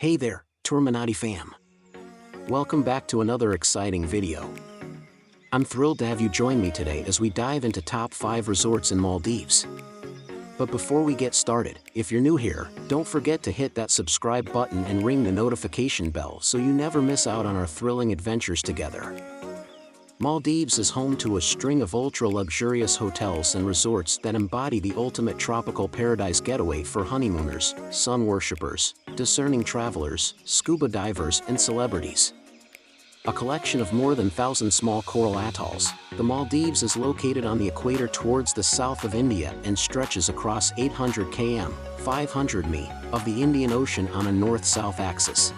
Hey there, Turminati fam. Welcome back to another exciting video. I'm thrilled to have you join me today as we dive into top 5 resorts in Maldives. But before we get started, if you're new here, don't forget to hit that subscribe button and ring the notification bell so you never miss out on our thrilling adventures together. Maldives is home to a string of ultra-luxurious hotels and resorts that embody the ultimate tropical paradise getaway for honeymooners, sun worshippers, discerning travelers, scuba divers, and celebrities. A collection of more than 1,000 small coral atolls, the Maldives is located on the equator towards the south of India and stretches across 800 km, 500 mi, of the Indian Ocean on a north-south axis.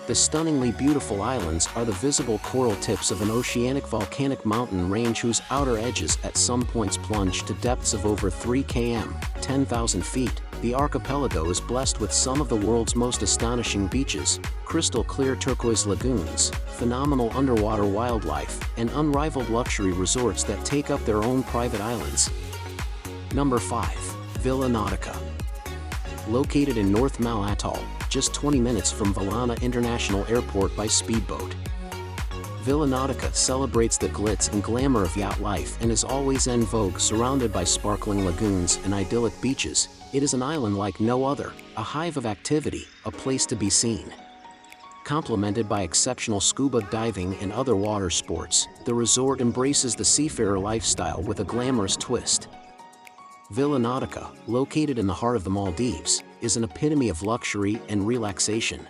The stunningly beautiful islands are the visible coral tips of an oceanic volcanic mountain range whose outer edges at some points plunge to depths of over 3 km, 10,000 feet. The archipelago is blessed with some of the world's most astonishing beaches, crystal clear turquoise lagoons, phenomenal underwater wildlife, and unrivaled luxury resorts that take up their own private islands. Number 5. Villa Nautica. Located in North Mal Atoll, just 20 minutes from Valana International Airport by speedboat. Villa Nautica celebrates the glitz and glamour of yacht life and is always en vogue, surrounded by sparkling lagoons and idyllic beaches. It is an island like no other, a hive of activity, a place to be seen. Complemented by exceptional scuba diving and other water sports, the resort embraces the seafarer lifestyle with a glamorous twist. Villa Nautica, located in the heart of the Maldives, is an epitome of luxury and relaxation.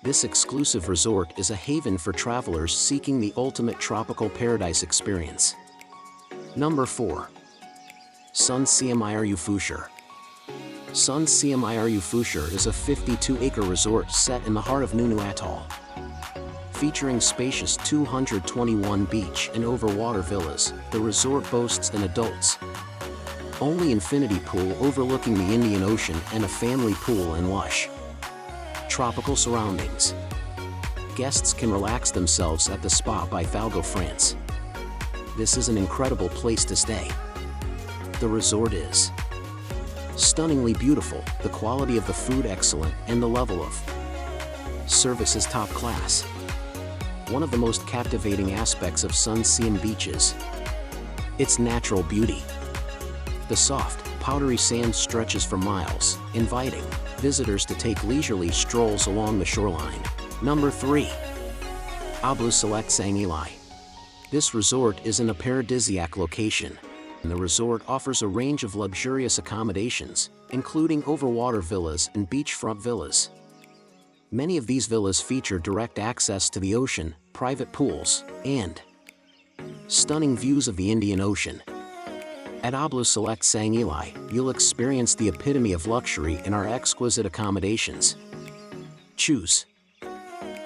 This exclusive resort is a haven for travelers seeking the ultimate tropical paradise experience. Number 4. Sun Siam-Iru Fushar. Sun Siam-Iru Fushar is a 52-acre resort set in the heart of Nunu Atoll. Featuring spacious 221 beach and overwater villas, the resort boasts an adults-only infinity pool overlooking the Indian Ocean and a family pool and lush tropical surroundings. Guests can relax themselves at the spa by Falgo, France. This is an incredible place to stay. The resort is stunningly beautiful, the quality of the food excellent, and the level of service is top class. One of the most captivating aspects of Sun Siam Beach is its natural beauty. The soft, powdery sand stretches for miles, inviting visitors to take leisurely strolls along the shoreline. Number 3. Ablu Select Sang Eli. This resort is in a paradisiac location, and the resort offers a range of luxurious accommodations, including overwater villas and beachfront villas. Many of these villas feature direct access to the ocean, private pools, and stunning views of the Indian Ocean. At Ablu Select Sang Eli, you'll experience the epitome of luxury in our exquisite accommodations. Choose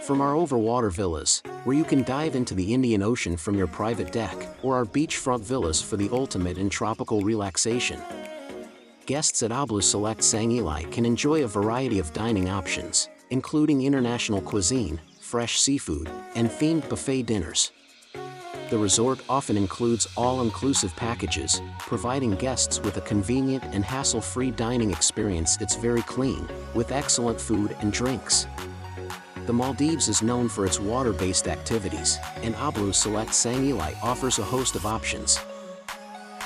from our overwater villas, where you can dive into the Indian Ocean from your private deck, or our beachfront villas for the ultimate in tropical relaxation. Guests at Ablu Select Sang Eli can enjoy a variety of dining options, including international cuisine, fresh seafood, and themed buffet dinners. The resort often includes all-inclusive packages, providing guests with a convenient and hassle-free dining experience. It's very clean, with excellent food and drinks. The Maldives is known for its water-based activities, and Ablu Select Sang Eli offers a host of options.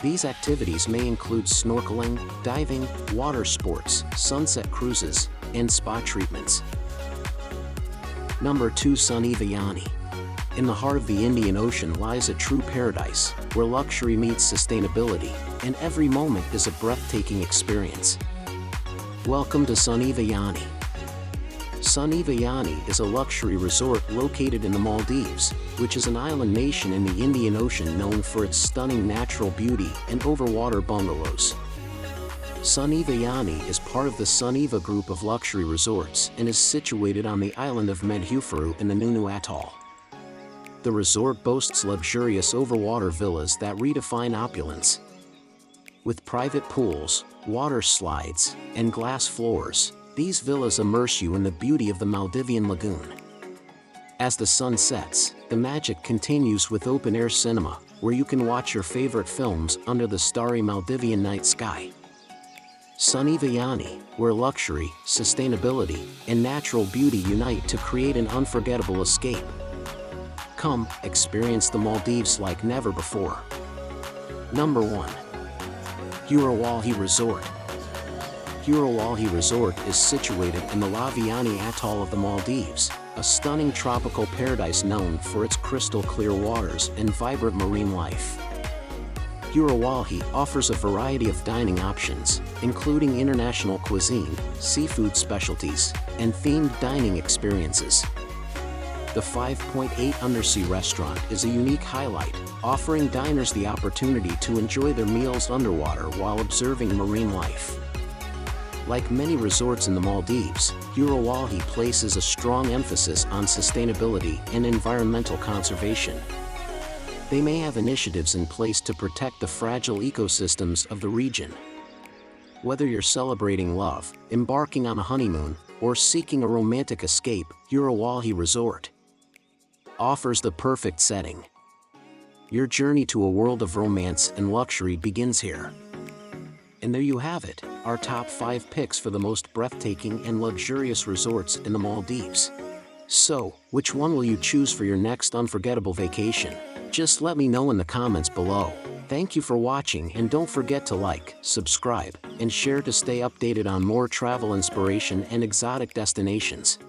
These activities may include snorkeling, diving, water sports, sunset cruises, and spa treatments. Number 2. Suniva Yani. In the heart of the Indian Ocean lies a true paradise, where luxury meets sustainability, and every moment is a breathtaking experience. Welcome to Suniva Yani. Suniva Yani is a luxury resort located in the Maldives, which is an island nation in the Indian Ocean known for its stunning natural beauty and overwater bungalows. Suniva Yani is part of the Suniva group of luxury resorts and is situated on the island of Medhufuru in the Nunu Atoll. The resort boasts luxurious overwater villas that redefine opulence. With private pools, water slides, and glass floors, these villas immerse you in the beauty of the Maldivian lagoon. As the sun sets, the magic continues with open-air cinema, where you can watch your favorite films under the starry Maldivian night sky. Sunny Vayani, where luxury, sustainability, and natural beauty unite to create an unforgettable escape. Come, experience the Maldives like never before. Number 1. Hurawalhi Resort. Hurawalhi Resort is situated in the Laviani Atoll of the Maldives, a stunning tropical paradise known for its crystal-clear waters and vibrant marine life. Hurawalhi offers a variety of dining options, including international cuisine, seafood specialties, and themed dining experiences. The 5.8 Undersea Restaurant is a unique highlight, offering diners the opportunity to enjoy their meals underwater while observing marine life. Like many resorts in the Maldives, Hurawalhi places a strong emphasis on sustainability and environmental conservation. They may have initiatives in place to protect the fragile ecosystems of the region. Whether you're celebrating love, embarking on a honeymoon, or seeking a romantic escape, Hurawalhi Resort offers the perfect setting. Your journey to a world of romance and luxury begins here. And there you have it, our top 5 picks for the most breathtaking and luxurious resorts in the Maldives. So, which one will you choose for your next unforgettable vacation? Just let me know in the comments below. Thank you for watching, and don't forget to like, subscribe, and share to stay updated on more travel inspiration and exotic destinations.